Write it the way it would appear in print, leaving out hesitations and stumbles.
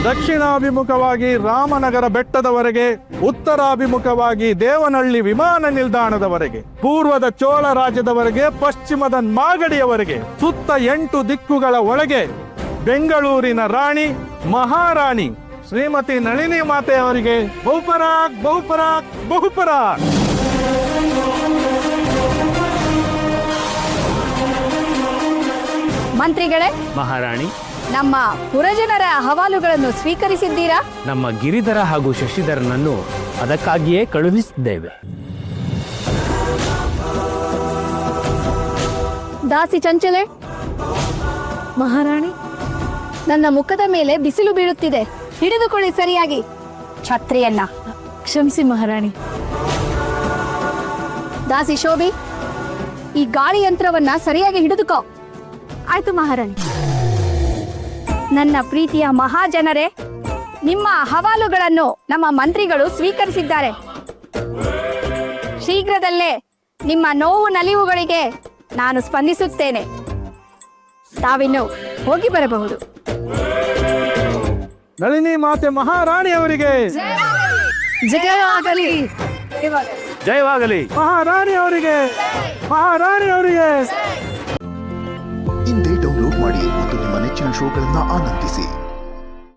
ದಕ್ಷಿಣಾಭಿಮುಖವಾಗಿ ರಾಮನಗರ ಬೆಟ್ಟದವರೆಗೆ, ಉತ್ತರಾಭಿಮುಖವಾಗಿ ದೇವನಹಳ್ಳಿ ವಿಮಾನ ನಿಲ್ದಾಣದವರೆಗೆ, ಪೂರ್ವದ ಚೋಳ ರಾಜ್ಯದವರೆಗೆ, ಪಶ್ಚಿಮದ ಮಾಗಡಿಯವರೆಗೆ, ಸುತ್ತ 8 ದಿಕ್ಕುಗಳ ಒಳಗೆ ಬೆಂಗಳೂರಿನ ರಾಣಿ ಮಹಾರಾಣಿ ಶ್ರೀಮತಿ ನಳಿನಿ ಮಾತೆಯವರಿಗೆ ಬಹುಪರಾಕ್ ಬಹುಪರಾಕ್ ಬಹುಪರಾಕ್. ಮಂತ್ರಿಗಳೇ, ಮಹಾರಾಣಿ, ನಮ್ಮ ಪುರಜನರ ಅಹವಾಲುಗಳನ್ನು ಸ್ವೀಕರಿಸಿದ್ದೀರಾ? ನಮ್ಮ ಗಿರಿಧರ ಹಾಗೂ ಶಶಿಧರನನ್ನು ಅದಕ್ಕಾಗಿಯೇ ಕಳುಹಿಸಿದ್ದೇವೆ. ದಾಸಿ ಚಂಚಲೆ, ಮಹಾರಾಣಿ, ನನ್ನ ಮುಖದ ಮೇಲೆ ಬಿಸಿಲು ಬೀಳುತ್ತಿದೆ, ಹಿಡಿದುಕೊಳ್ಳಿ ಸರಿಯಾಗಿ ಛತ್ರಿಯನ್ನ. ಕ್ಷಮಿಸಿ ಮಹಾರಾಣಿ. ದಾಸಿ ಶೋಭಿ, ಈ ಗಾಳಿ ಯಂತ್ರವನ್ನ ಸರಿಯಾಗಿ ಹಿಡಿದುಕೋ. ಆಯ್ತು ಮಹಾರಾಣಿ. ನನ್ನ ಪ್ರೀತಿಯ ಮಹಾಜನರೇ, ನಿಮ್ಮ ಅಹವಾಲುಗಳನ್ನು ನಮ್ಮ ಮಂತ್ರಿಗಳು ಸ್ವೀಕರಿಸಿದ್ದಾರೆ. ಶೀಘ್ರದಲ್ಲೇ ನಿಮ್ಮ ನೋವು ನಲಿವುಗಳಿಗೆ ನಾನು ಸ್ಪಂದಿಸುತ್ತೇನೆ. ತಾವಿನ್ನು ಹೋಗಿ ಬರಬಹುದು. ನಳಿನಿ ಮಾತೆ ಮಹಾರಾಣಿಯವರಿಗೆ ಜಯವಾಗಲಿ. ಜಯವಾಗಲಿ. ಮಹಾರಾಣಿಯವರಿಗೆ ಮಹಾರಾಣಿಯವರಿಗೆ. ಇಂದೇ ಡೌನ್ಲೋಡ್ ಮಾಡಿ ಮತ್ತು ನಿಮ್ಮ ನೆಚ್ಚಿನ ಶೋಗಳನ್ನು ಆನಂದಿಸಿ.